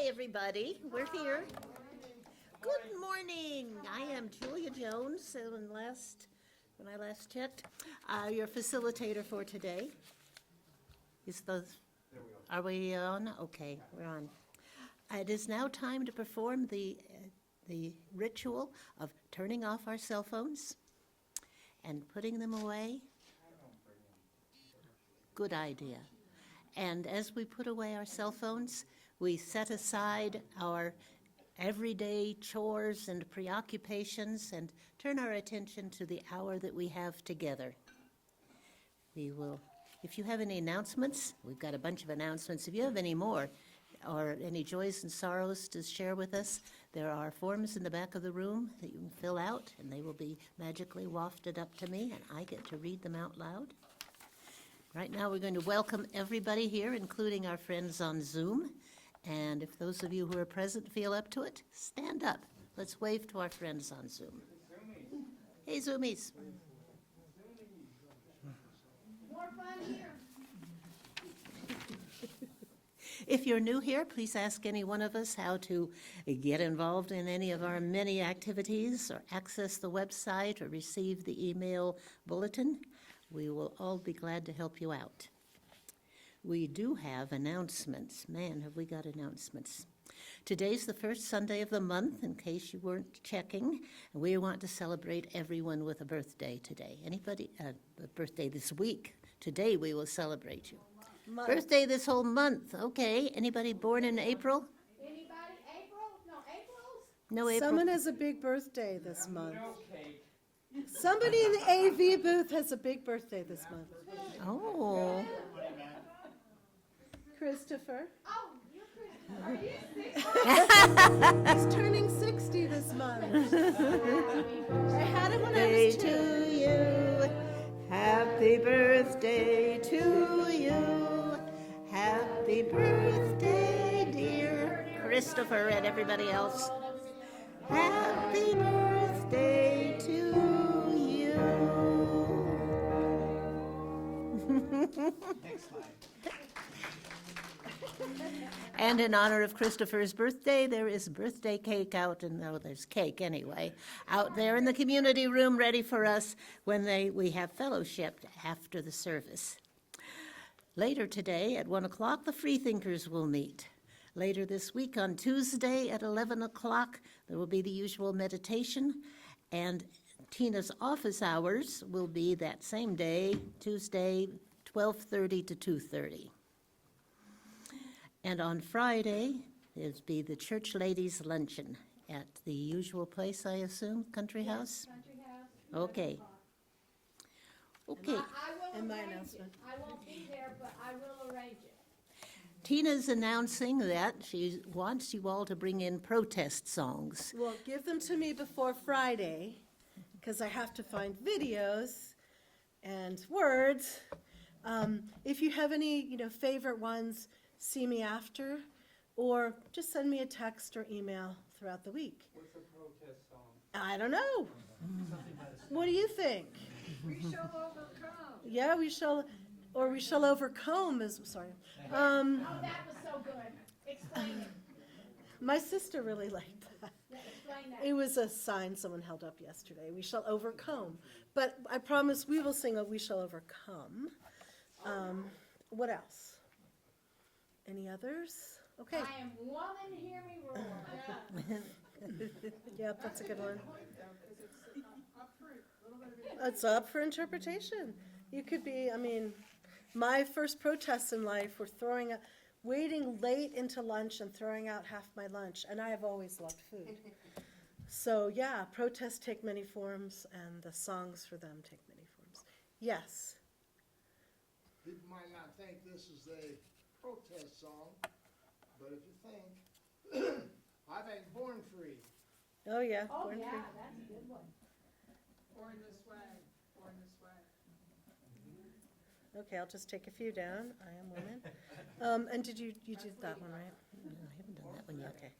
everybody. We're here. Good morning. I am Julia Jones, when I last checked, your facilitator for today. Are we on? Okay, we're on. It is now time to perform the ritual of turning off our cell phones and putting them away. Good idea. And as we put away our cell phones, we set aside our everyday chores and preoccupations and turn our attention to the hour that we have together. We will, if you have any announcements, we've got a bunch of announcements. If you have any more or any joys and sorrows to share with us, there are forms in the back of the room that you can fill out, and they will be magically wafted up to me, and I get to read them out loud. Right now, we're going to welcome everybody here, including our friends on Zoom. And if those of you who are present feel up to it, stand up. Let's wave to our friends on Zoom. Hey, Zoomies. More fun here. If you're new here, please ask any one of us how to get involved in any of our many activities or access the website or receive the email bulletin. We will all be glad to help you out. We do have announcements. Man, have we got announcements. Today's the first Sunday of the month, in case you weren't checking. We want to celebrate everyone with a birthday today. Anybody, a birthday this week. Today we will celebrate you. Birthday this whole month. Okay, anybody born in April? Anybody? April? No, April's? No April. Someone has a big birthday this month. Somebody in the AV booth has a big birthday this month. Oh. Christopher. Oh, you're Christopher. Are you 60? He's turning 60 this month. I had him when I was 2. To you. Happy birthday to you. Happy birthday, dear Christopher and everybody else. Happy birthday to you. Next slide. And in honor of Christopher's birthday, there is birthday cake out, and there's cake anyway, out there in the community room ready for us when we have fellowship after the service. Later today at 1 o'clock, the Freethinkers will meet. Later this week on Tuesday at 11 o'clock, there will be the usual meditation, and Tina's office hours will be that same day, Tuesday, 12:30 to 2:30. And on Friday, it'll be the Church Ladies' Luncheon at the usual place, I assume, Country House? Country house. Okay. Okay. I will And my arrange it. announcement. I won't be there, but I will arrange it. Tina's announcing that she wants you all to bring in protest songs. Well, give them to me before Friday, because I have to find videos and words. If you have any, favorite ones, see me after, or just send me a text or email throughout the week. What's a protest song? I don't know. What do you think? We shall overcome. Yeah, we shall overcome sorry. Oh, that was so good. Explain it. My sister really liked that. Yeah, explain that. It was a sign someone held up yesterday. We shall overcome. But I promise we will sing a We Shall Overcome. What else? Any others? Okay. I am woman, hear me roar. Yep, that's a good one. It's up for interpretation. You could be, my first protests in life were waiting late into lunch and throwing out half my lunch, and I have always loved food. So yeah, protests take many forms, and the songs for them take many forms. Yes. People might not think this is a protest song, but if you think, I think Born Free. Oh yeah. Oh, Born yeah, Free. that's a good one. Born this way, born this way. Okay, I'll just take a few down. I am woman. And did you did that one, right? No, I haven't done that one yet. Okay.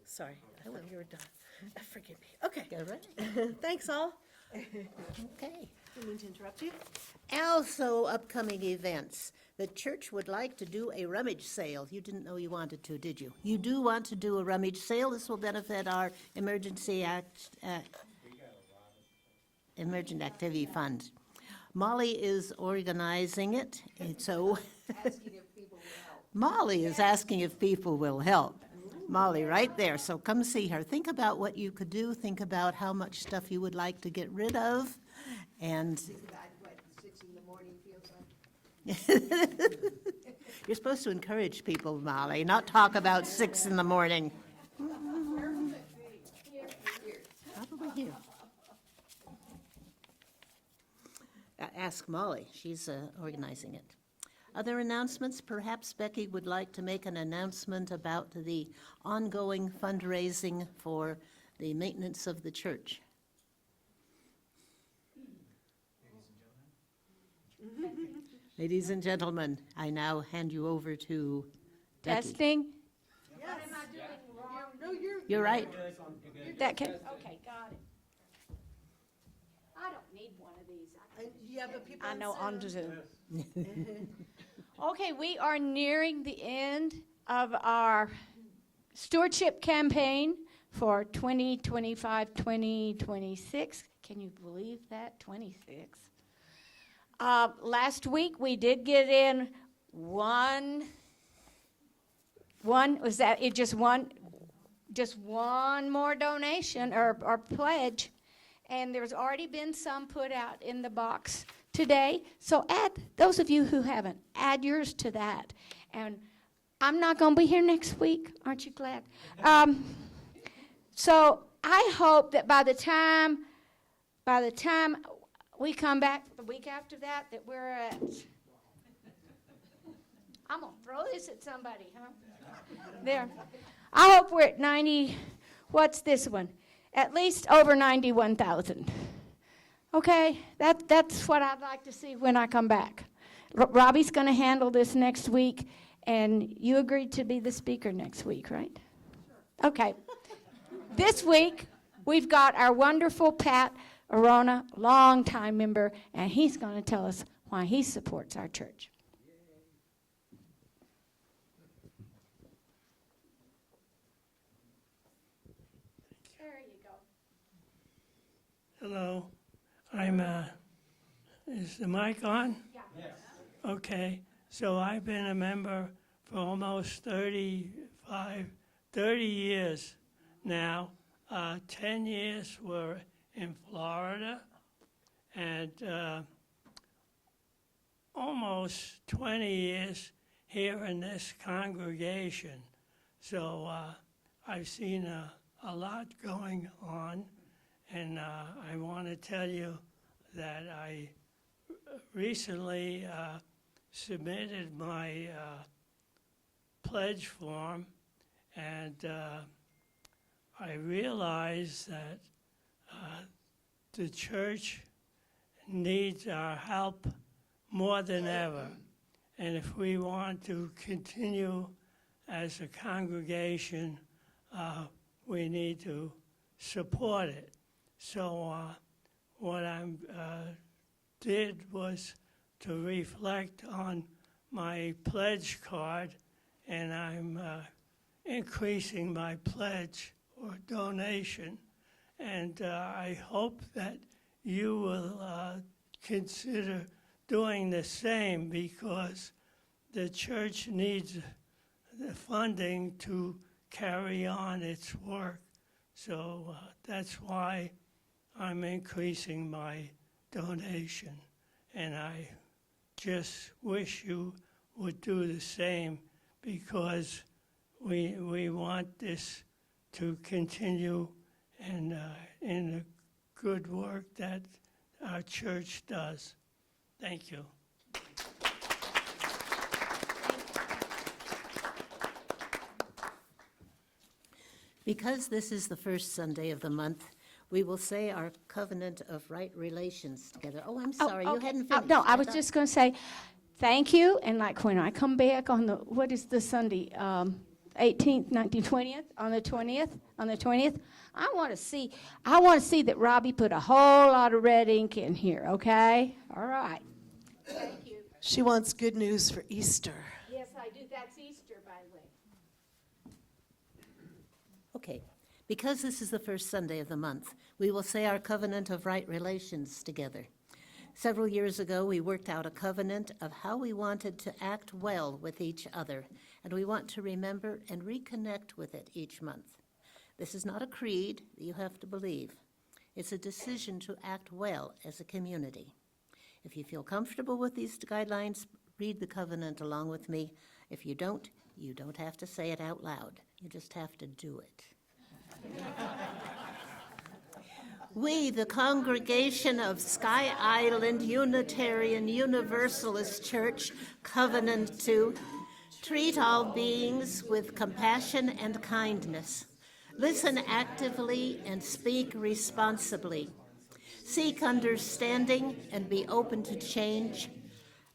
Sorry, I thought you were done. Forgive me. Okay. Go right. Thanks all. Okay. Didn't mean to interrupt you. Also, upcoming events. The church would like to do a rummage sale. You didn't know you wanted to, did you? You do want to do a rummage sale. This will benefit our Emergent Activity Fund. Molly is organizing it, and so Molly is asking if people will help. Molly, right there. So come see her. Think about what you could do. Think about how much stuff you would like to get rid of, and What 6 in the morning feels like. you're supposed to encourage people, Molly, not talk about 6 in the morning. Probably here. Ask Molly. She's organizing it. Other announcements? Perhaps Becky would like to make an announcement about the ongoing fundraising for the maintenance of the church. Ladies and gentlemen, I now hand you over to Becky. Testing? Yes. No, You're right. That can, okay, got it. I don't need one of these. yeah, but people I know on Zoom. Zoom. Okay, we are nearing the end of our stewardship campaign for 2025, 2026. Can you believe that? 26. Last week, we did get in one, was that it just one more donation or pledge, and there's already been some put out in the box today. So add, those of you who haven't, add yours to that. And I'm not going to be here next week. Aren't you glad? So I hope that by the time we come back the week after that we're at, I'm going to throw this at somebody, huh? There. I hope we're at 90, what's this one? At least over 91,000. Okay, that's what I'd like to see when I come back. Robbie's going to handle this next week, and you agreed to be the speaker next week, right? Sure. Okay. This week, we've got our wonderful Pat Arona, longtime member, and he's going to tell us why he supports our church. There you go. Hello, is the mic on? Yeah. Okay, so I've been a member for almost 30 years now. 10 years were in Florida, and almost 20 years here in this congregation. So I've seen a lot going on, and I want to tell you that I recently submitted my pledge form, and I realized that the church needs our help more than ever. And if we want to continue as a congregation, we need to support it. So what I did was to reflect on my pledge card, and I'm increasing my pledge or donation. And I hope that you will consider doing the same, because the church needs the funding to carry on its work. So that's why I'm increasing my donation. And I just wish you would do the same, because we want this to continue and in the good work that our church does. Thank you. Because this is the first Sunday of the month, we will say our covenant of right relations together. Oh, I'm sorry, you okay. hadn't finished. No, I was thought- just going to say thank you, and like when I come back on the, what is the Sunday, 18th, 19th, 20th, on the 20th, I want to see that Robbie put a whole lot of red ink in here, okay? All right. Thank you. She wants good news for Easter. Yes, I do. That's Easter, by the way. Okay, because this is the first Sunday of the month, we will say our covenant of right relations together. Several years ago, we worked out a covenant of how we wanted to act well with each other, and we want to remember and reconnect with it each month. This is not a creed that you have to believe. It's a decision to act well as a community. If you feel comfortable with these guidelines, read the covenant along with me. If you don't have to say it out loud. You just have to do it. We, the congregation of Sky Island Unitarian Universalist Church, covenant to treat all beings with compassion and kindness, listen actively and speak responsibly, seek understanding and be open to change,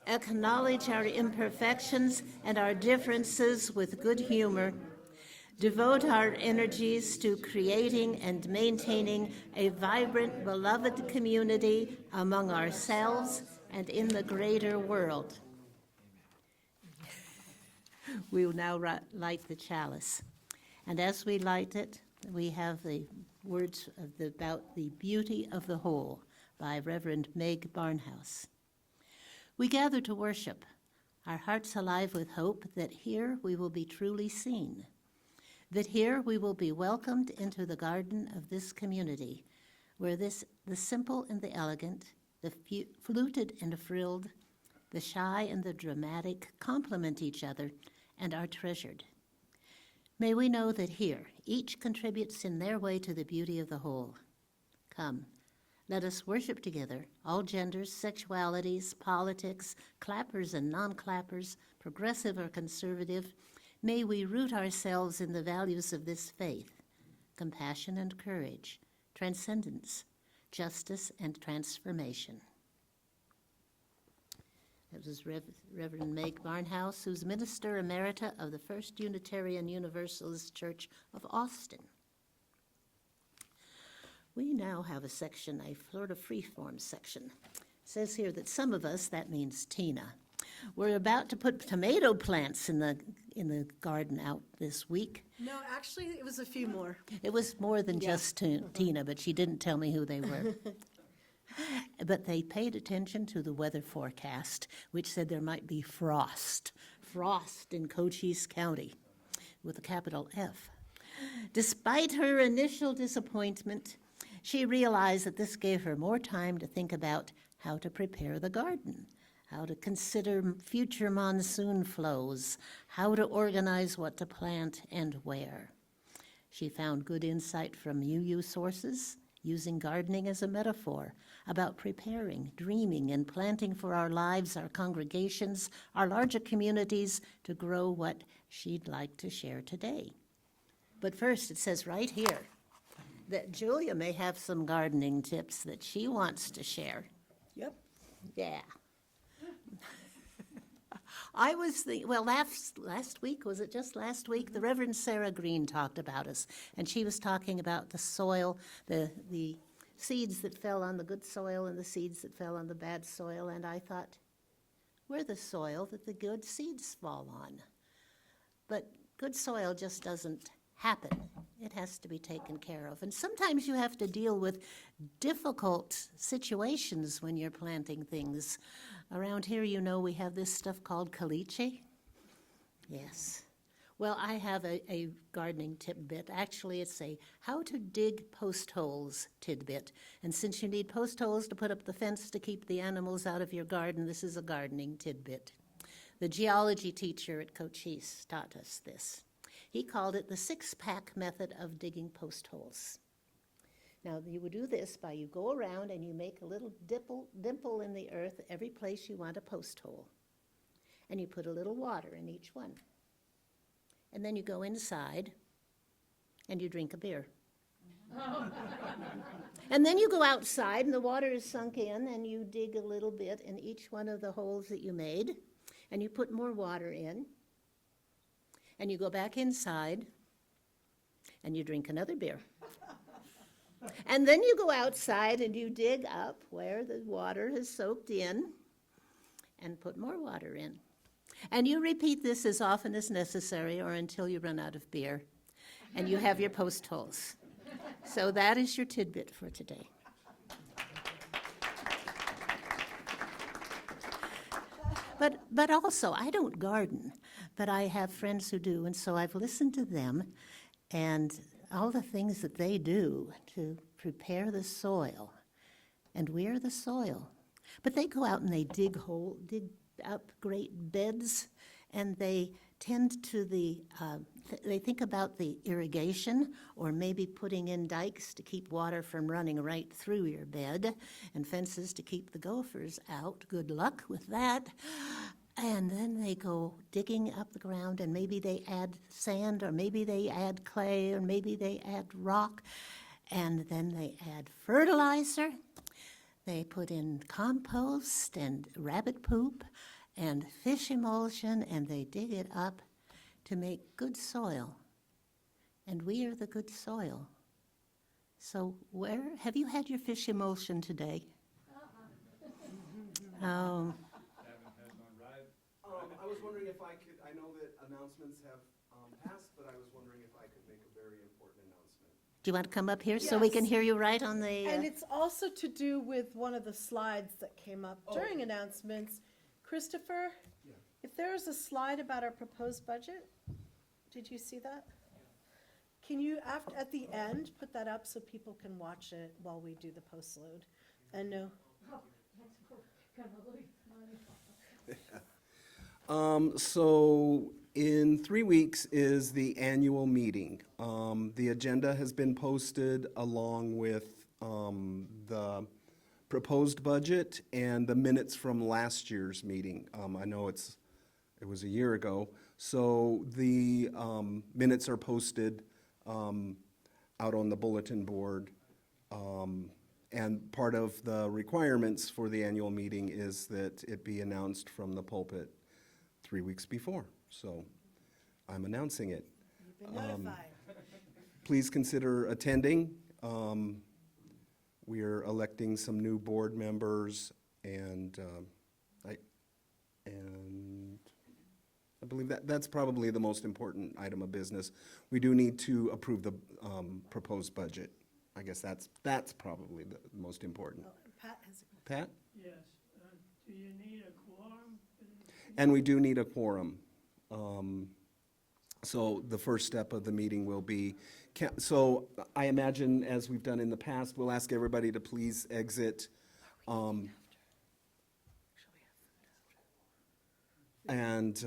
acknowledge our imperfections and our differences with good humor, devote our energies to creating and maintaining a vibrant, beloved community among ourselves and in the greater world. We will now light the chalice. And as we light it, we have the words about the beauty of the whole by Reverend Meg Barnhouse. We gather to worship, our hearts alive with hope that here we will be truly seen, that here we will be welcomed into the garden of this community, where the simple and the elegant, the fluted and frilled, the shy and the dramatic complement each other and are treasured. May we know that here, each contributes in their way to the beauty of the whole. Come, let us worship together, all genders, sexualities, politics, clappers and non-clappers, progressive or conservative. May we root ourselves in the values of this faith, compassion and courage, transcendence, justice and transformation. That was Reverend Meg Barnhouse, who's Minister Emerita of the First Unitarian Universalist Church of Austin. We now have a section, a sort of freeform section. It says here that some of us, that means Tina, we're about to put tomato plants in the garden out this week. No, actually, it was a few more. It was more than just Tina, but she didn't tell me who they were. But they paid attention to the weather forecast, which said there might be frost in Cochise County, with a capital F. Despite her initial disappointment, she realized that this gave her more time to think about how to prepare the garden, how to consider future monsoon flows, how to organize what to plant and where. She found good insight from UU sources, using gardening as a metaphor about preparing, dreaming, and planting for our lives, our congregations, our larger communities to grow what she'd like to share today. But first, it says right here that Julia may have some gardening tips that she wants to share. Yep. Yeah. I was last week, was it just last week? The Reverend Sarah Green talked about us, and she was talking about the soil, the seeds that fell on the good soil and the seeds that fell on the bad soil, and I thought, we're the soil that the good seeds fall on. But good soil just doesn't happen. It has to be taken care of. And sometimes you have to deal with difficult situations when you're planting things. Around here, you know, we have this stuff called caliche. Yes. Well, I have a gardening tidbit. Actually, it's a how to dig post holes tidbit. And since you need post holes to put up the fence to keep the animals out of your garden, this is a gardening tidbit. The geology teacher at Cochise taught us this. He called it the six-pack method of digging post holes. Now, you would do this by you go around and you make a little dimple in the earth every place you want a post hole. And you put a little water in each one. And then you go inside and you drink a beer. And then you go outside and the water is sunk in and you dig a little bit in each one of the holes that you made. And you put more water in. And you go back inside and you drink another beer. And then you go outside and you dig up where the water has soaked in. and put more water in. And you repeat this as often as necessary or until you run out of beer and you have your post holes. So that is your tidbit for today. But also, I don't garden, but I have friends who do, and so I've listened to them and all the things that they do to prepare the soil. And we are the soil. But they go out and they dig up great beds, and they tend to they think about the irrigation, or maybe putting in dikes to keep water from running right through your bed, and fences to keep the gophers out. Good luck with that. And then they go digging up the ground, and maybe they add sand, or maybe they add clay, or maybe they add rock, and then they add fertilizer. They put in compost and rabbit poop and fish emulsion, and they dig it up to make good soil. And we are the good soil. So have you had your fish emulsion today? Oh. I was wondering if I could, I know that announcements have passed, but I was wondering if I could make a very important announcement. Do you want to come up here so we can Yes. hear you right on the... And it's also to do with one of the slides that came up during announcements. Christopher, Yeah. if there is a slide about our proposed budget, did you see that? Can you, at the end, put that up so people can watch it while we do the post load? And no, So in 3 weeks is the annual meeting. The agenda has been posted along with the proposed budget and the minutes from last year's meeting. I know it was a year ago. So the minutes are posted out on the bulletin board. And part of the requirements for the annual meeting is that it be announced from the pulpit 3 weeks before. So I'm announcing it. you've been notified. Please consider attending. We are electing some new board members, and I believe that's probably the most important item of business. We do need to approve the proposed budget. I guess that's probably the most important. Oh, Pat has a question. Pat? Yes. Do you need a quorum? And we do need a quorum. So the first step of the meeting will be, so I imagine, as we've done in the past, we'll ask everybody to please exit. And,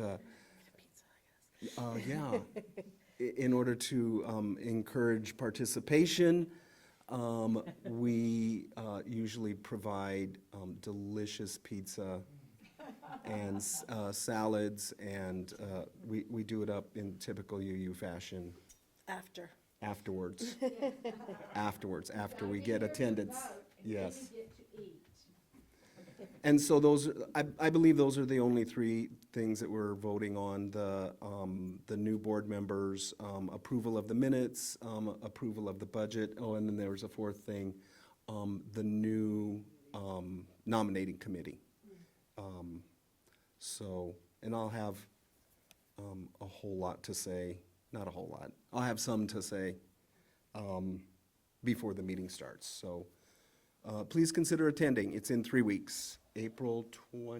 yeah, in order to encourage participation, we usually provide delicious pizza and salads, and we do it up in typical UU fashion afterwards. After we get attendance, yes. And so I believe those are the only three things that we're voting on: the new board members, approval of the minutes, approval of the budget. Oh, and then there was a fourth thing, the new nominating committee. So, and I'll have a whole lot to say, not a whole lot, I'll have some to say before the meeting starts. So please consider attending. It's in 3 weeks, April 27th. Okay,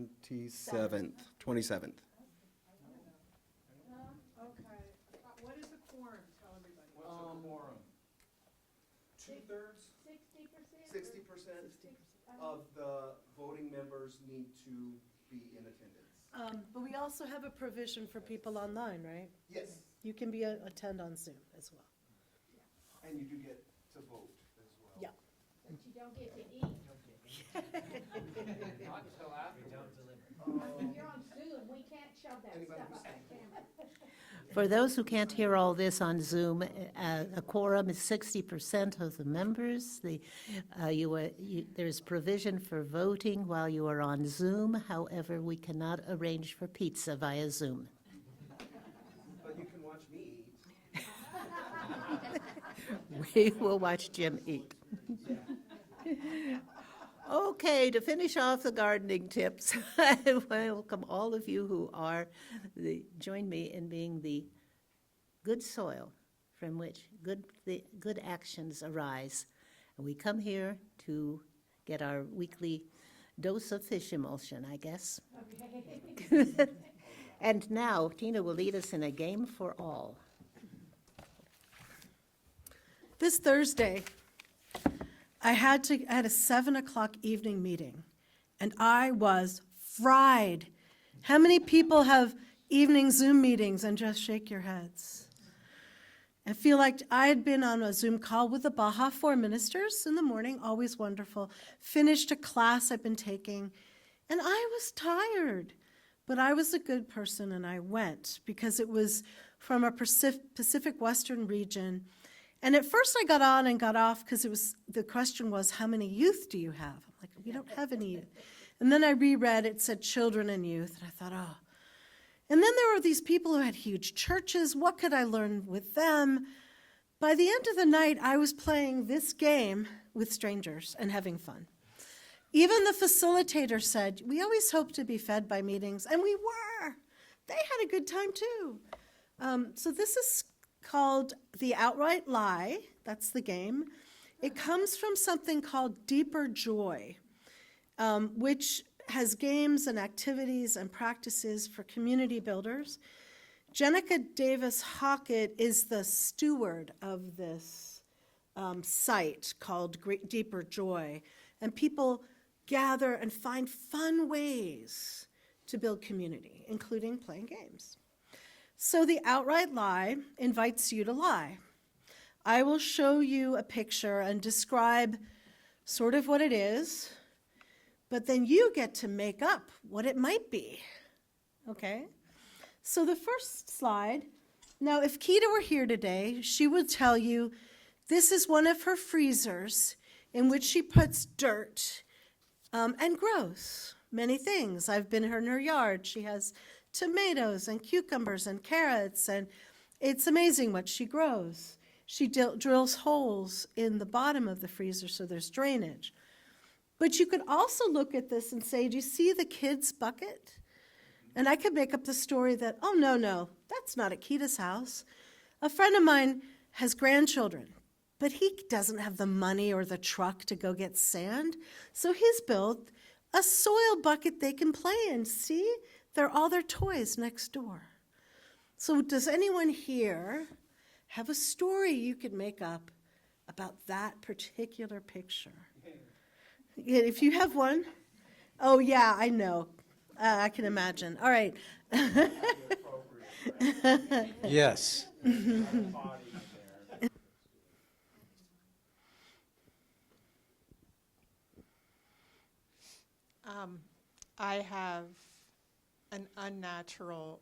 what is a quorum? Tell everybody. What's a quorum? 2/3? 60% of the voting members need to be in attendance. But we also have a provision for people online, right? Yes, You can attend on Zoom as well. and you do get to vote as well. Yeah. But you don't get to eat. Not until after. If you're on Zoom, we can't shove that Anybody stuff up who's- the camera. For those who can't hear all this on Zoom, a quorum is 60% of the members. There's provision for voting while you are on Zoom. However, we cannot arrange for pizza via Zoom. But you can watch me eat. We will watch Jim eat. Okay, to finish off the gardening tips, I welcome all of you who join me in being the good soil from which the good actions arise. And we come here to get our weekly dose of fish emulsion, I guess. Okay. And now Tina will lead us in a game for all. This Thursday, I had a 7:00 evening meeting, and I was fried. How many people have evening Zoom meetings and just shake your heads? I feel like I had been on a Zoom call with the Baja 4 ministers in the morning, always wonderful, finished a class I've been taking, and I was tired. But I was a good person, and I went because it was from a Pacific Western region. And at first I got on and got off because the question was, how many youth do you have? I'm like, we don't have any youth. And then I reread, it said children and youth, and I thought, oh. And then there were these people who had huge churches. What could I learn with them? By the end of the night, I was playing this game with strangers and having fun. Even the facilitator said, we always hope to be fed by meetings, and we were. They had a good time too. So this is called The Outright Lie. That's the game. It comes from something called Deeper Joy, which has games and activities and practices for community builders. Jenica Davis Hockett is the steward of this site called Deeper Joy, and people gather and find fun ways to build community, including playing games. So the outright lie invites you to lie. I will show you a picture and describe sort of what it is, but then you get to make up what it might be, okay? So the first slide, now if Keita were here today, she would tell you this is one of her freezers in which she puts dirt and grows many things. I've been in her yard. She has tomatoes and cucumbers and carrots, and it's amazing what she grows. She drills holes in the bottom of the freezer so there's drainage. But you could also look at this and say, do you see the kids' bucket? And I could make up the story that, oh, no, that's not at Keita's house. A friend of mine has grandchildren, but he doesn't have the money or the truck to go get sand. So he's built a soil bucket they can play in. See, they're all their toys next door. So does anyone here have a story you could make up about that particular picture? If you have one. Oh, yeah, I know. I can imagine. All right. Yes. I have an unnatural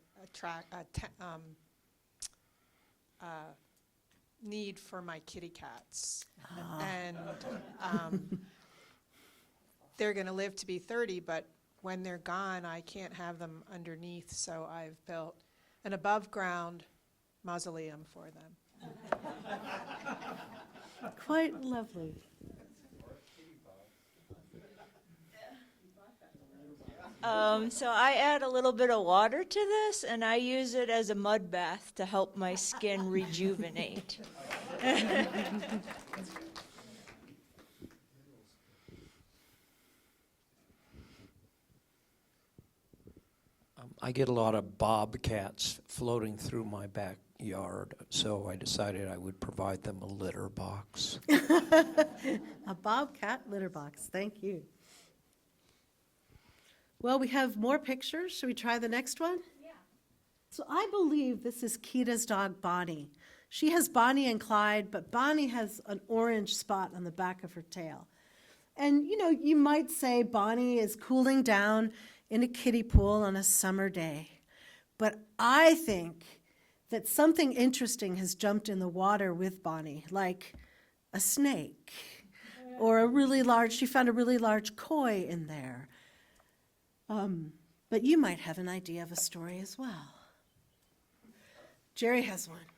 need for my kitty cats. And they're going to live to be 30, but when they're gone, I can't have them underneath, so I've built an above-ground mausoleum for them. Quite lovely. So I add a little bit of water to this, and I use it as a mud bath to help my skin rejuvenate. I get a lot of bobcats floating through my backyard, so I decided I would provide them a litter box. A bobcat litter box. Thank you. Well, we have more pictures. Should we try the next one? Yeah. So I believe this is Keita's dog, Bonnie. She has Bonnie and Clyde, but Bonnie has an orange spot on the back of her tail. And, you might say Bonnie is cooling down in a kiddie pool on a summer day. But I think that something interesting has jumped in the water with Bonnie, like a snake or she found a really large koi in there. But you might have an idea of a story as well. Jerry has one.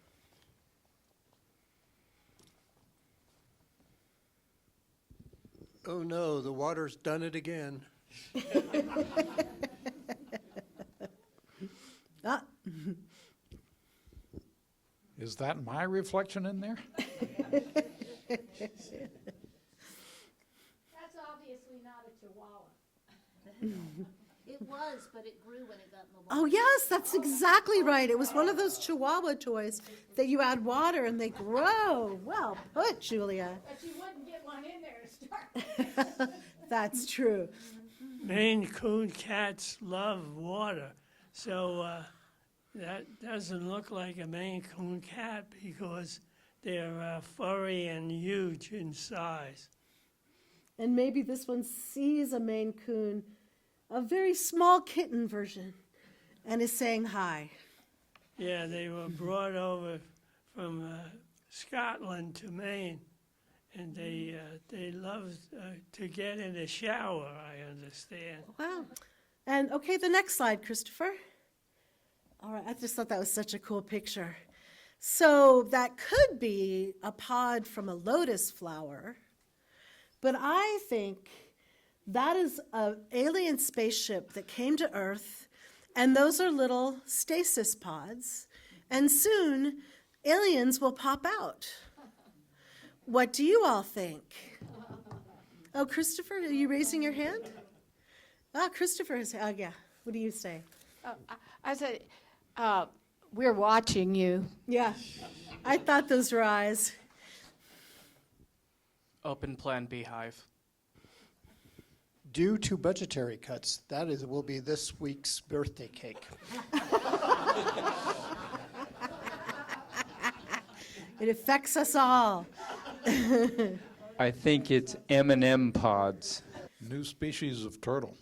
Oh no, the water's done it again. Ah, Is that my reflection in there? That's obviously not a chihuahua. It was, but it grew when it got in the water. oh, yes, that's exactly right. It was one of those Chihuahua toys that you add water and they grow. Well put, Julia. But you wouldn't get one in there to start. That's true. Maine Coon cats love water, so that doesn't look like a Maine Coon cat because they're furry and huge in size. And maybe this one sees a Maine Coon, a very small kitten version, and is saying hi. Yeah, they were brought over from Scotland to Maine, and they love to get in the shower, I understand. Wow. And okay, the next slide, Christopher. All right, I just thought that was such a cool picture. So that could be a pod from a lotus flower, but I think that is an alien spaceship that came to Earth, and those are little stasis pods, and soon aliens will pop out. What do you all think? Oh, Christopher, are you raising your hand? Ah, Christopher is, oh yeah, what do you say? I said, we're watching you. Yeah, I thought those were eyes. Open plan beehive. Due to budgetary cuts, will be this week's birthday cake. It affects us all. I think it's M&M pods. New species of turtle.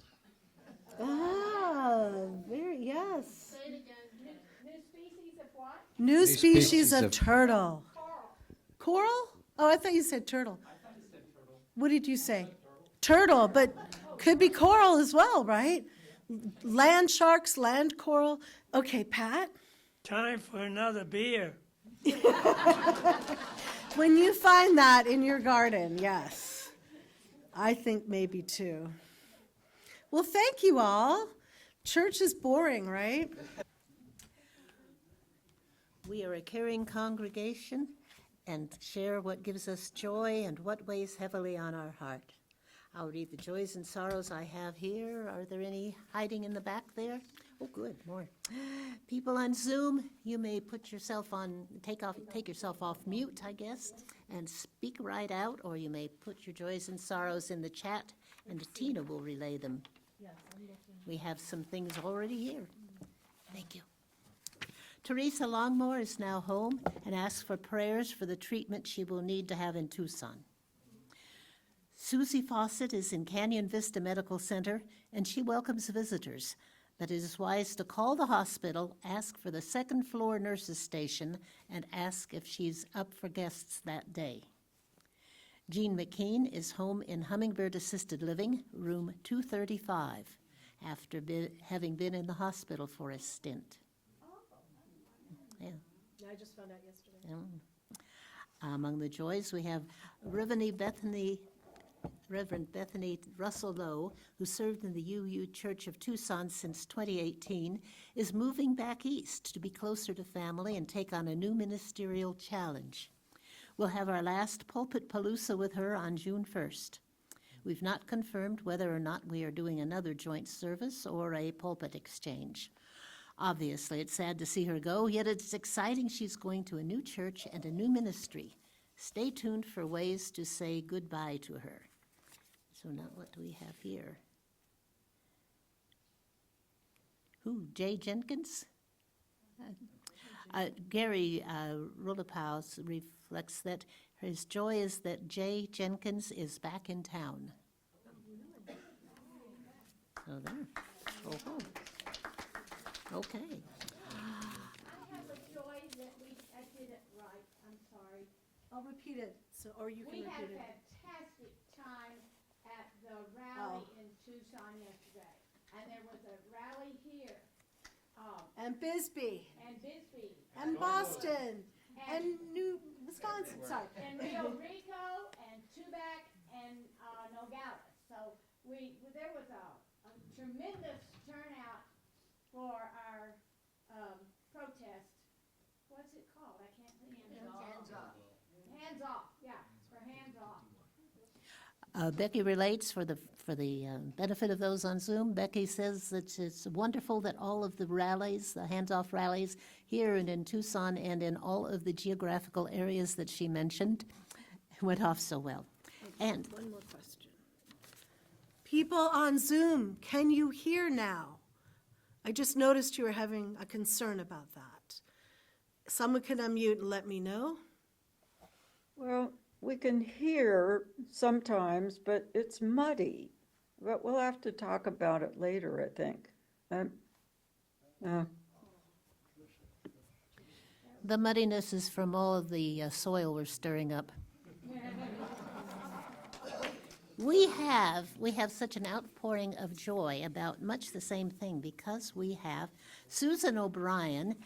Ah, very, yes. Say it again. New species of what? New species species of of- turtle. Coral? Oh, I thought you said turtle. What did you say? Turtle, but could be coral as well, right? Land sharks, land coral. Okay, Pat? Time for another beer. When you find that in your garden, yes. I think maybe too. Well, thank you all. Church is boring, right? We are a caring congregation and share what gives us joy and what weighs heavily on our heart. I'll read the joys and sorrows I have here. Are there any hiding in the back there? Oh, good, more. People on Zoom, you may put yourself on, take yourself off mute, I guess, and speak right out, or you may put your joys and sorrows in the chat, and Tina will relay them. We have some things already here. Thank you. Teresa Longmore is now home and asks for prayers for the treatment she will need to have in Tucson. Susie Fawcett is in Canyon Vista Medical Center, and she welcomes visitors, but it is wise to call the hospital, ask for the second floor nurses station, and ask if she's up for guests that day. Jean McKean is home in Hummingbird Assisted Living, room 235, after having been in the hospital for a stint. Yeah. I just found out yesterday. Among the joys, we have Reverend Bethany Russell Lowe, who served in the UU Church of Tucson since 2018, is moving back east to be closer to family and take on a new ministerial challenge. We'll have our last Pulpit Palooza with her on June 1st. We've not confirmed whether or not we are doing another joint service or a pulpit exchange. Obviously, it's sad to see her go, yet it's exciting she's going to a new church and a new ministry. Stay tuned for ways to say goodbye to her. So now what do we have here? Who, Jay Jenkins? Gary Rullapaus reflects that his joy is that Jay Jenkins is back in town. So there. Oh. Okay. I have a joy that I did it right. I'm sorry. I'll repeat it, or you We can had repeat a it. fantastic time at the rally in Tucson yesterday. And there was a rally here, And Bisbee, and Bisbee, and Boston, and New Wisconsin, sorry. and Rio Rico, and Tubac, and Nogales. So there was a tremendous turnout for our protest. What's it called? I can't think. Hands off. Hands off, yeah, for hands off. Becky relates for the benefit of those on Zoom. Becky says that it's wonderful that all of the rallies, the hands-off rallies here and in Tucson and in all of the geographical areas that she mentioned went off so well. And One more question. People on Zoom, can you hear now? I just noticed you were having a concern about that. Someone can unmute and let me know. Well, we can hear sometimes, but it's muddy. But we'll have to talk about it later, I think. the muddiness is from all of the soil we're stirring up. We have such an outpouring of joy about much the same thing because we have Susan O'Brien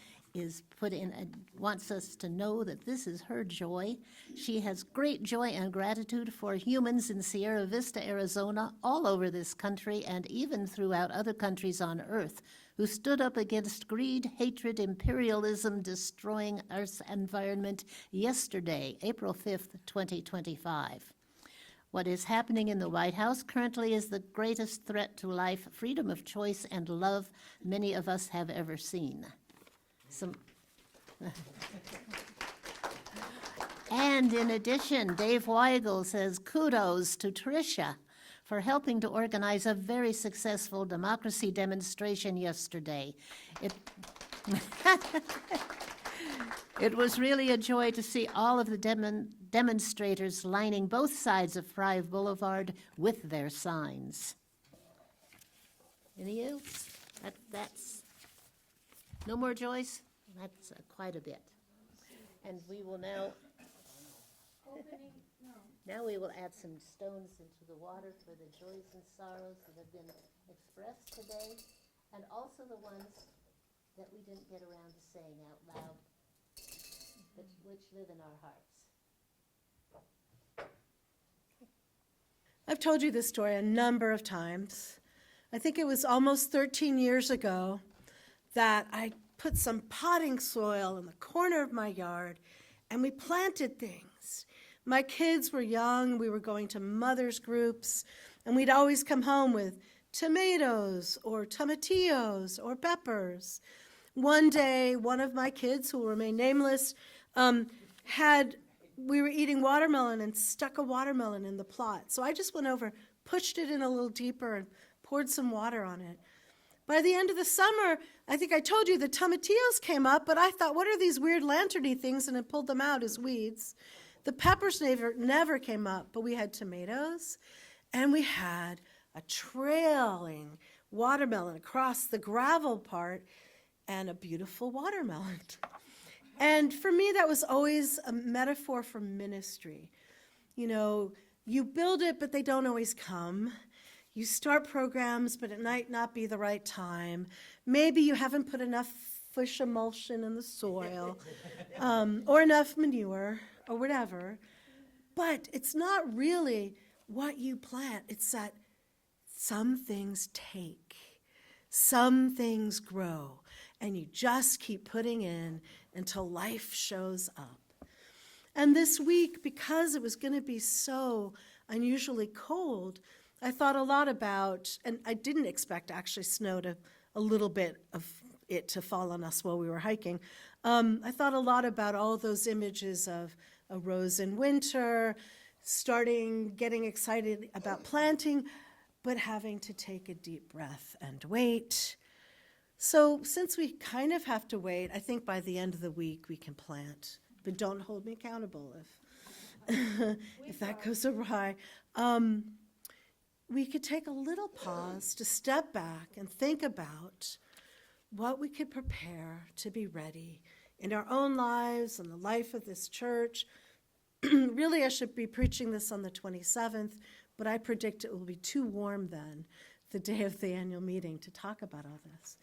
wants us to know that this is her joy. She has great joy and gratitude for humans in Sierra Vista, Arizona, all over this country, and even throughout other countries on Earth, who stood up against greed, hatred, imperialism, destroying Earth's environment yesterday, April 5th, 2025. What is happening in the White House currently is the greatest threat to life, freedom of choice, and love many of us have ever seen. And in addition, Dave Weigel says kudos to Tricia for helping to organize a very successful democracy demonstration yesterday. It was really a joy to see all of the demonstrators lining both sides of Thrive Boulevard with their signs. Any else? That's no more joys? That's quite a bit. And we will now we will add some stones into the water for the joys and sorrows that have been expressed today, and also the ones that we didn't get around to saying out loud, which live in our hearts. I've told you this story a number of times. I think it was almost 13 years ago that I put some potting soil in the corner of my yard, and we planted things. My kids were young, we were going to mothers' groups, and we'd always come home with tomatoes or tomatillos or peppers. One day, one of my kids, who will remain nameless, we were eating watermelon and stuck a watermelon in the plot. So I just went over, pushed it in a little deeper, and poured some water on it. By the end of the summer, I think I told you the tomatillos came up, but I thought, what are these weird lanterny things? And I pulled them out as weeds. The peppers never came up, but we had tomatoes, and we had a trailing watermelon across the gravel part and a beautiful watermelon. And for me, that was always a metaphor for ministry. You know, you build it, but they don't always come. You start programs, but it might not be the right time. Maybe you haven't put enough fish emulsion in the soil, or enough manure, or whatever. But it's not really what you plant. It's that some things take, some things grow, and you just keep putting in until life shows up. And this week, because it was going to be so unusually cold, I thought a lot about, and I didn't expect actually a little bit of it to fall on us while we were hiking. I thought a lot about all those images of a rose in winter, getting excited about planting, but having to take a deep breath and wait. So since we kind of have to wait, I think by the end of the week we can plant, but don't hold me accountable if that goes awry. We could take a little pause to step back and think about what we could prepare to be ready in our own lives and the life of this church. Really, I should be preaching this on the 27th, but I predict it will be too warm then, the day of the annual meeting, to talk about all this.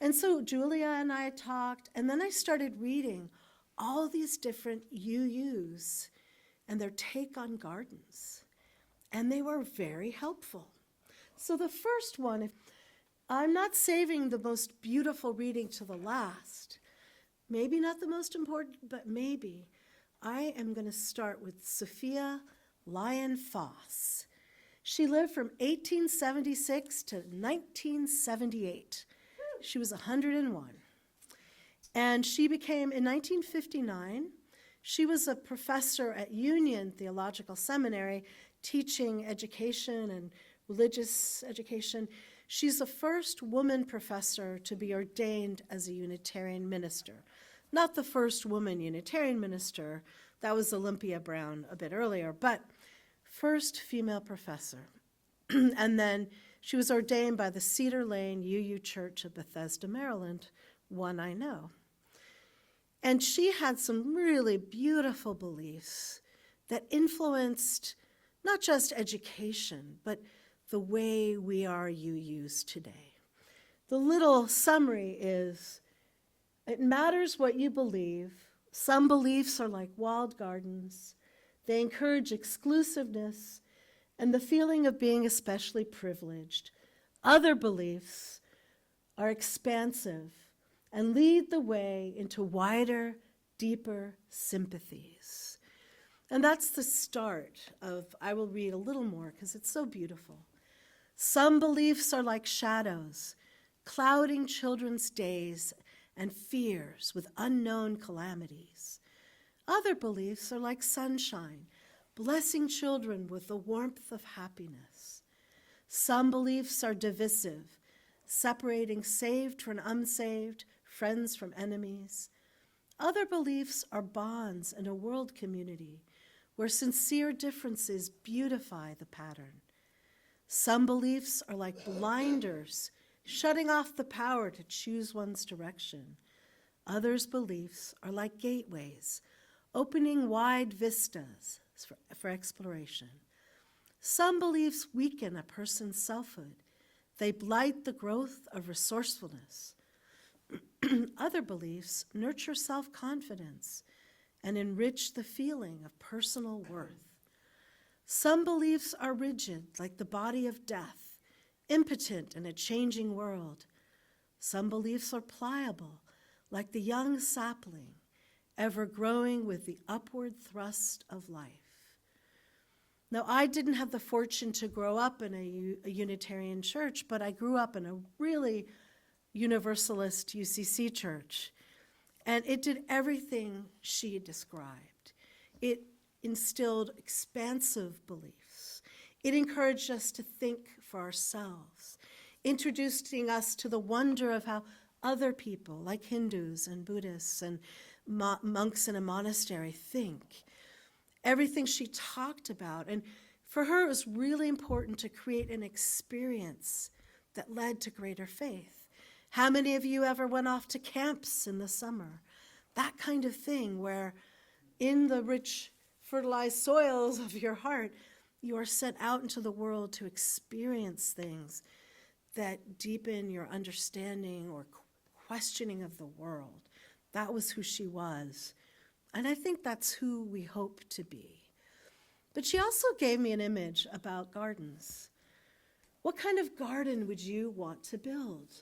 And so Julia and I talked, and then I started reading all these different UUs and their take on gardens. and they were very helpful. So the first one, I'm not saving the most beautiful reading to the last. Maybe not the most important, but maybe. I am going to start with Sophia Lyon Foss. She lived from 1876 to 1978. She was 101. And she became, in 1959, she was a professor at Union Theological Seminary, teaching education and religious education. She's the first woman professor to be ordained as a Unitarian minister. Not the first woman Unitarian minister, that was Olympia Brown a bit earlier, but first female professor. And then she was ordained by the Cedar Lane UU Church of Bethesda, Maryland, one I know. And she had some really beautiful beliefs that influenced not just education, but the way we are UUs today. The little summary is, it matters what you believe. Some beliefs are like walled gardens. They encourage exclusiveness and the feeling of being especially privileged. Other beliefs are expansive and lead the way into wider, deeper sympathies. And that's the start of, I will read a little more because it's so beautiful. Some beliefs are like shadows, clouding children's days and fears with unknown calamities. Other beliefs are like sunshine, blessing children with the warmth of happiness. Some beliefs are divisive, separating saved from unsaved, friends from enemies. Other beliefs are bonds in a world community where sincere differences beautify the pattern. Some beliefs are like blinders, shutting off the power to choose one's direction. Others' beliefs are like gateways, opening wide vistas for exploration. Some beliefs weaken a person's selfhood. They blight the growth of resourcefulness. Other beliefs nurture self-confidence and enrich the feeling of personal worth. Some beliefs are rigid, like the body of death, impotent in a changing world. Some beliefs are pliable, like the young sapling, ever growing with the upward thrust of life. Now, I didn't have the fortune to grow up in a Unitarian church, but I grew up in a really Universalist UCC church, and it did everything she described. It instilled expansive beliefs. It encouraged us to think for ourselves, introducing us to the wonder of how other people, like Hindus and Buddhists and monks in a monastery, think. Everything she talked about. And for her, it was really important to create an experience that led to greater faith. How many of you ever went off to camps in the summer? That kind of thing where in the rich, fertilized soils of your heart, you are sent out into the world to experience things that deepen your understanding or questioning of the world. That was who she was. And I think that's who we hope to be. But she also gave me an image about gardens. What kind of garden would you want to build?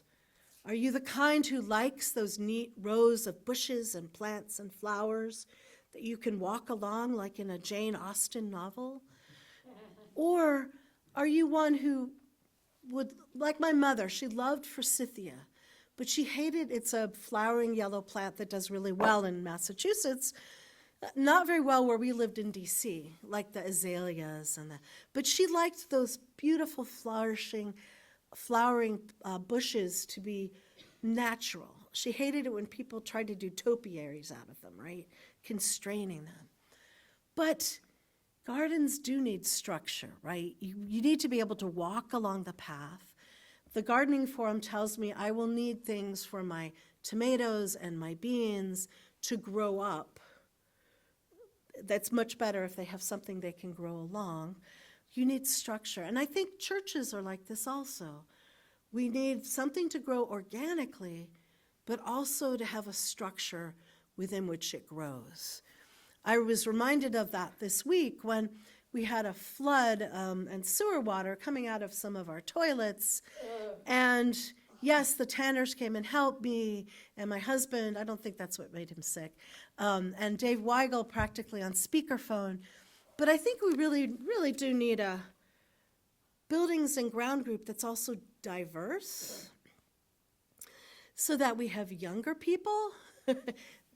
Are you the kind who likes those neat rows of bushes and plants and flowers that you can walk along like in a Jane Austen novel? Or are you one who would, like my mother, she loved forsythia, but she hated, it's a flowering yellow plant that does really well in Massachusetts, not very well where we lived in DC, like the azaleas but she liked those beautiful flowering bushes to be natural. She hated it when people tried to do topiaries out of them, right? Constraining them. But gardens do need structure, right? You need to be able to walk along the path. The gardening forum tells me I will need things for my tomatoes and my beans to grow up. That's much better if they have something they can grow along. You need structure. And I think churches are like this also. We need something to grow organically, but also to have a structure within which it grows. I was reminded of that this week when we had a flood and sewer water coming out of some of our toilets. And yes, the Tanners came and helped me, and my husband, I don't think that's what made him sick, and Dave Weigel practically on speakerphone. But I think we really do need a buildings and ground group that's also diverse, so that we have younger people.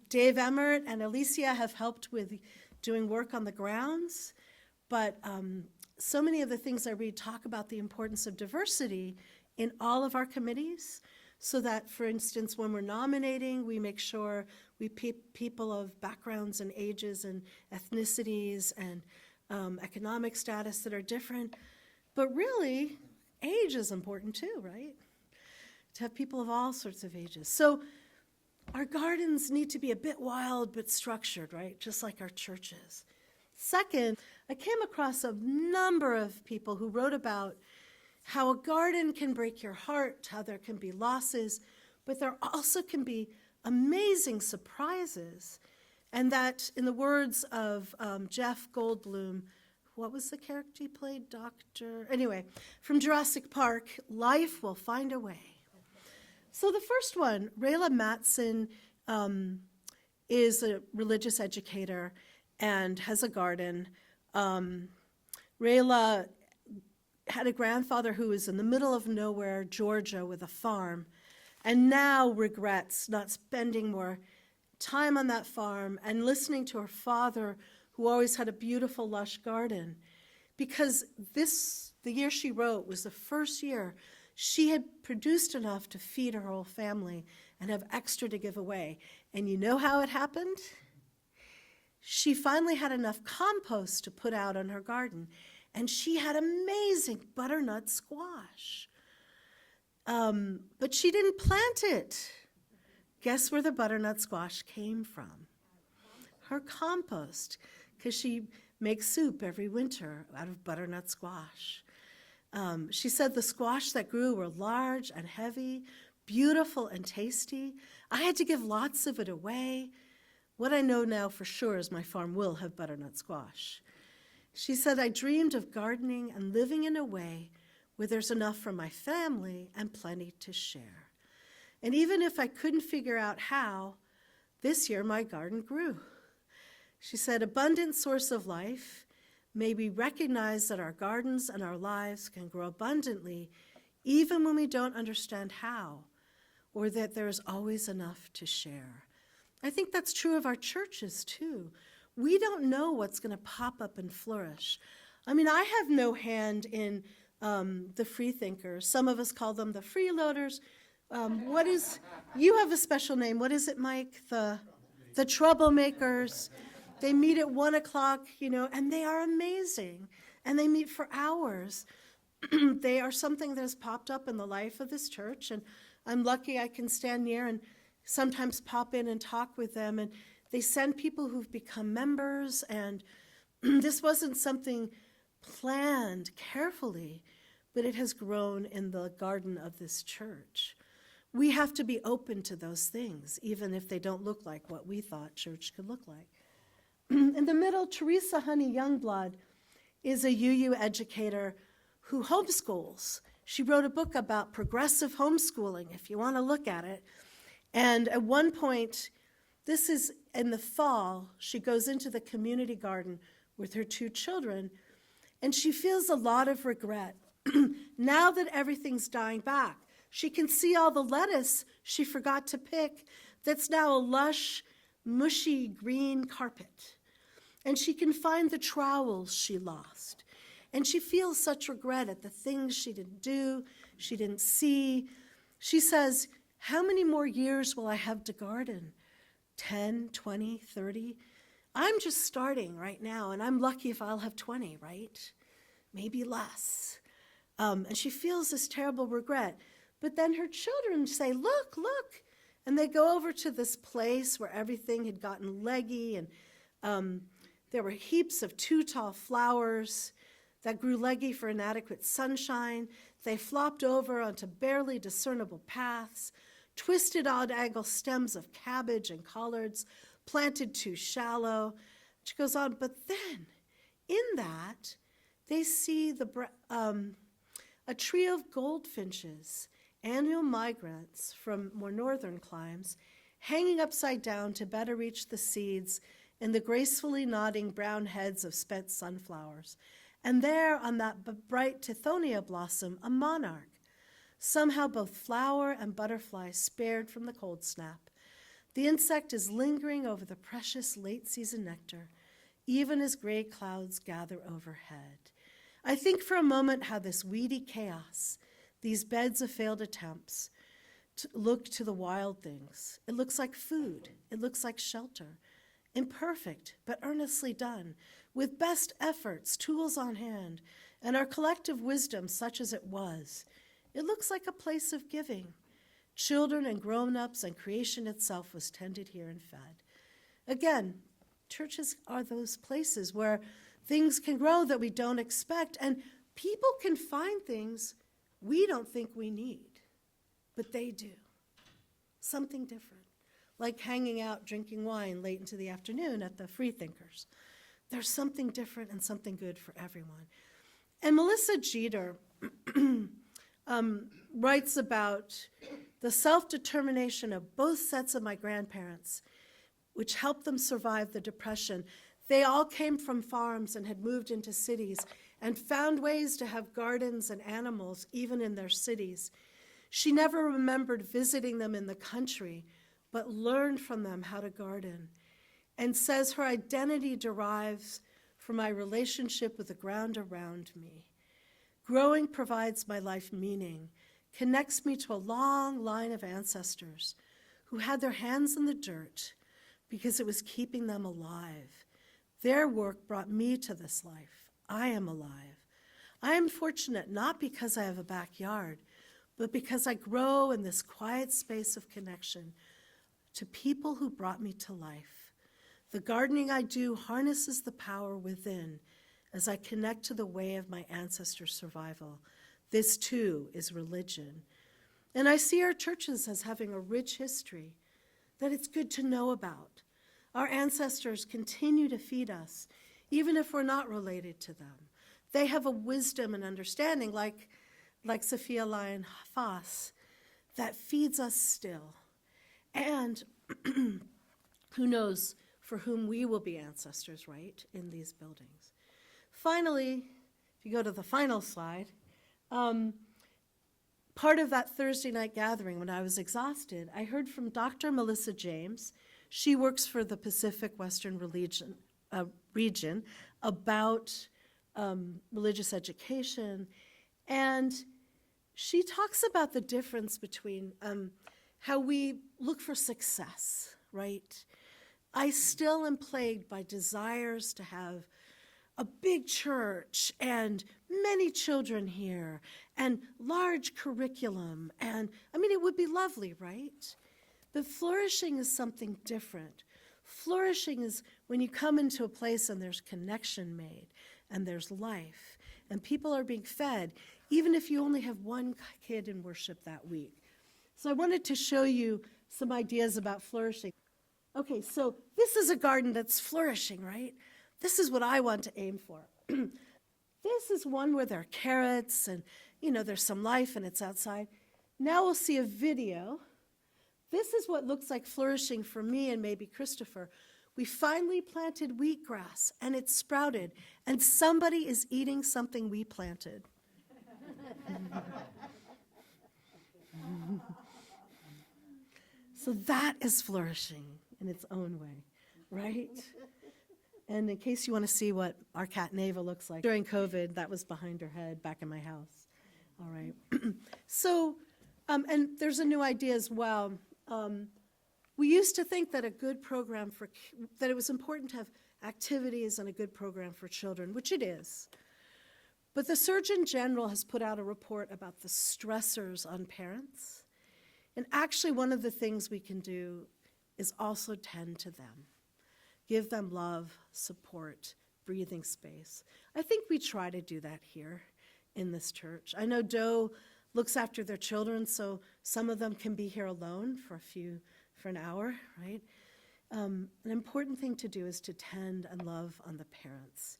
Dave Emmert and Alicia have helped with doing work on the grounds, but so many of the things I read talk about the importance of diversity in all of our committees, so that, for instance, when we're nominating, we make sure we pick people of backgrounds and ages and ethnicities and economic status that are different. But really, age is important too, right? To have people of all sorts of ages. So our gardens need to be a bit wild but structured, right? Just like our churches. Second, I came across a number of people who wrote about how a garden can break your heart, how there can be losses, but there also can be amazing surprises. And that, in the words of Jeff Goldblum, what was the character he played? Anyway, from Jurassic Park, life will find a way. So the first one, Rayla Matson is a religious educator and has a garden. Rayla had a grandfather who was in the middle of nowhere, Georgia, with a farm, and now regrets not spending more time on that farm and listening to her father, who always had a beautiful, lush garden. Because the year she wrote was the first year she had produced enough to feed her whole family and have extra to give away. And you know how it happened? She finally had enough compost to put out on her garden, and she had amazing butternut squash. But she didn't plant it. Guess where the butternut squash came from? Her compost, because she makes soup every winter out of butternut squash. She said the squash that grew were large and heavy, beautiful and tasty. I had to give lots of it away. What I know now for sure is my farm will have butternut squash. She said, I dreamed of gardening and living in a way where there's enough for my family and plenty to share. And even if I couldn't figure out how, this year my garden grew. She said, abundant source of life, may we recognize that our gardens and our lives can grow abundantly even when we don't understand how, or that there is always enough to share. I think that's true of our churches too. We don't know what's going to pop up and flourish. I mean, I have no hand in the free thinkers. Some of us call them the freeloaders. You have a special name. What is it, Mike? The troublemakers. They meet at 1 o'clock, and they are amazing. And they meet for hours. They are something that has popped up in the life of this church, and I'm lucky I can stand near and sometimes pop in and talk with them. And they send people who've become members, and this wasn't something planned carefully, but it has grown in the garden of this church. We have to be open to those things, even if they don't look like what we thought church could look like. In the middle, Teresa Honey Youngblood is a UU educator who homeschools. She wrote a book about progressive homeschooling, if you want to look at it. And at one point, this is in the fall, she goes into the community garden with her 2 children, and she feels a lot of regret. Now that everything's dying back, she can see all the lettuce she forgot to pick that's now a lush, mushy green carpet. And she can find the trowels she lost. And she feels such regret at the things she didn't do, she didn't see. She says, how many more years will I have to garden? 10, 20, 30? I'm just starting right now, and I'm lucky if I'll have 20, right? Maybe less. And she feels this terrible regret. But then her children say, look, look. And they go over to this place where everything had gotten leggy, and there were heaps of too tall flowers that grew leggy for inadequate sunshine. They flopped over onto barely discernible paths, twisted odd-angle stems of cabbage and collards, planted too shallow. She goes on, but then, In that, they see a trio of goldfinches, annual migrants from more northern climes, hanging upside down to better reach the seeds in the gracefully nodding brown heads of spent sunflowers. And there, on that bright tithonia blossom, a monarch, somehow both flower and butterfly spared from the cold snap. The insect is lingering over the precious late-season nectar, even as gray clouds gather overhead. I think for a moment how this weedy chaos, these beds of failed attempts, look to the wild things. It looks like food. It looks like shelter. Imperfect, but earnestly done, with best efforts, tools on hand, and our collective wisdom such as it was. It looks like a place of giving. Children and grown-ups and creation itself was tended here and fed. Again, churches are those places where things can grow that we don't expect, and people can find things we don't think we need, but they do. Something different, like hanging out drinking wine late into the afternoon at the Freethinkers. There's something different and something good for everyone. And Melissa Jeter writes about the self-determination of both sets of my grandparents, which helped them survive the Depression. They all came from farms and had moved into cities and found ways to have gardens and animals even in their cities. She never remembered visiting them in the country, but learned from them how to garden, and says her identity derives from my relationship with the ground around me. Growing provides my life meaning, connects me to a long line of ancestors who had their hands in the dirt because it was keeping them alive. Their work brought me to this life. I am alive. I am fortunate not because I have a backyard, but because I grow in this quiet space of connection to people who brought me to life. The gardening I do harnesses the power within as I connect to the way of my ancestors' survival. This too is religion. And I see our churches as having a rich history that it's good to know about. Our ancestors continue to feed us, even if we're not related to them. They have a wisdom and understanding, like Sophia Lyon Foss, that feeds us still. And who knows for whom we will be ancestors, right, in these buildings. Finally, if you go to the final slide, part of that Thursday night gathering when I was exhausted, I heard from Dr. Melissa James. She works for the Pacific Western region about religious education, and she talks about the difference between how we look for success, right? I still am plagued by desires to have a big church and many children here and large curriculum, and I mean, it would be lovely, right? But flourishing is something different. Flourishing is when you come into a place and there's connection made and there's life and people are being fed, even if you only have one kid in worship that week. So I wanted to show you some ideas about flourishing. Okay, so this is a garden that's flourishing, right? This is what I want to aim for. This is one where there are carrots and, you know, there's some life and it's outside. Now we'll see a video. This is what looks like flourishing for me and maybe Christopher. We finally planted wheatgrass and it sprouted and somebody is eating something we planted. So that is flourishing in its own way, right? And in case you want to see what our cat Neva looks like, during COVID, that was behind her head back in my house. All right. So, and there's a new idea as well. We used to think that a good program that it was important to have activities and a good program for children, which it is. But the Surgeon General has put out a report about the stressors on parents. And actually, one of the things we can do is also tend to them. Give them love, support, breathing space. I think we try to do that here in this church. I know Doe looks after their children, so some of them can be here alone for an hour, right? An important thing to do is to tend and love on the parents.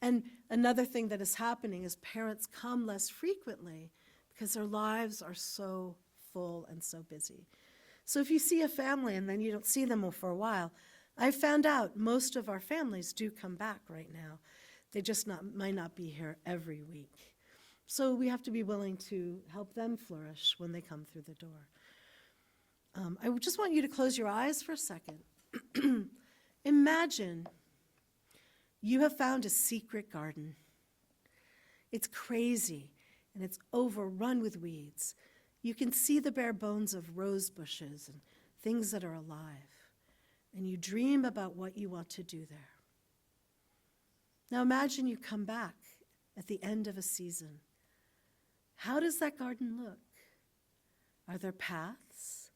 And another thing that is happening is parents come less frequently because their lives are so full and so busy. So if you see a family and then you don't see them for a while, I found out most of our families do come back right now. They just might not be here every week. So we have to be willing to help them flourish when they come through the door. I would just want you to close your eyes for a second. Imagine you have found a secret garden. It's crazy and it's overrun with weeds. You can see the bare bones of rose bushes and things that are alive. And you dream about what you want to do there. Now imagine you come back at the end of a season. How does that garden look? Are there paths?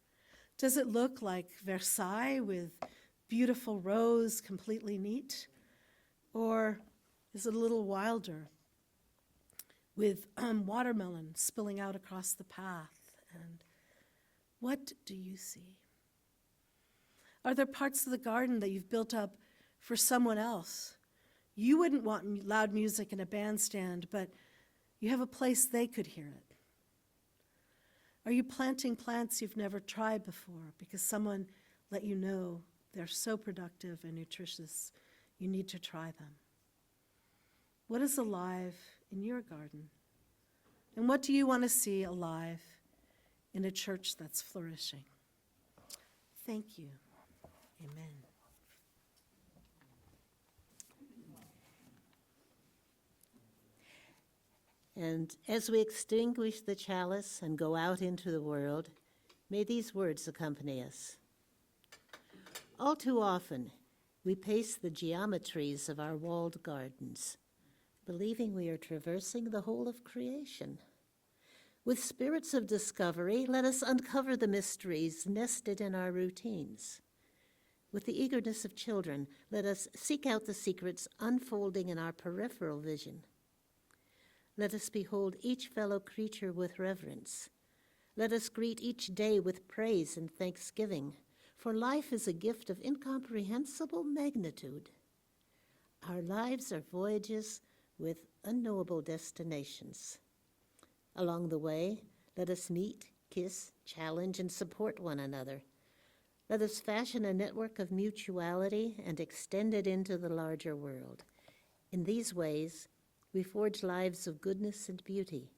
Does it look like Versailles with beautiful rows completely neat? Or is it a little wilder with watermelon spilling out across the path? And what do you see? Are there parts of the garden that you've built up for someone else? You wouldn't want loud music and a bandstand, but you have a place they could hear it. Are you planting plants you've never tried before because someone let you know they're so productive and nutritious, you need to try them? What is alive in your garden? And what do you want to see alive in a church that's flourishing? Thank you. Amen. And as we extinguish the chalice and go out into the world, may these words accompany us. All too often, we pace the geometries of our walled gardens, believing we are traversing the whole of creation. With spirits of discovery, let us uncover the mysteries nested in our routines. With the eagerness of children, let us seek out the secrets unfolding in our peripheral vision. Let us behold each fellow creature with reverence. Let us greet each day with praise and thanksgiving, for life is a gift of incomprehensible magnitude. Our lives are voyages with unknowable destinations. Along the way, let us meet, kiss, challenge, and support one another. Let us fashion a network of mutuality and extend it into the larger world. In these ways, we forge lives of goodness and beauty.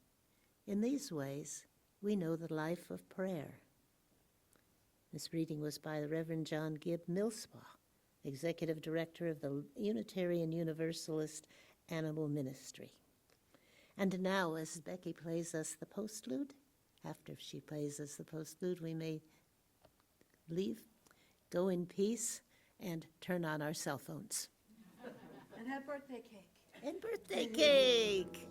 In these ways, we know the life of prayer. This reading was by the Reverend John Gibb Millspaugh, Executive Director of the Unitarian Universalist Animal Ministry. And now, as Becky plays us the postlude, after she plays us the postlude, we may leave, go in peace, and turn on our cell phones. And have birthday cake. And birthday cake!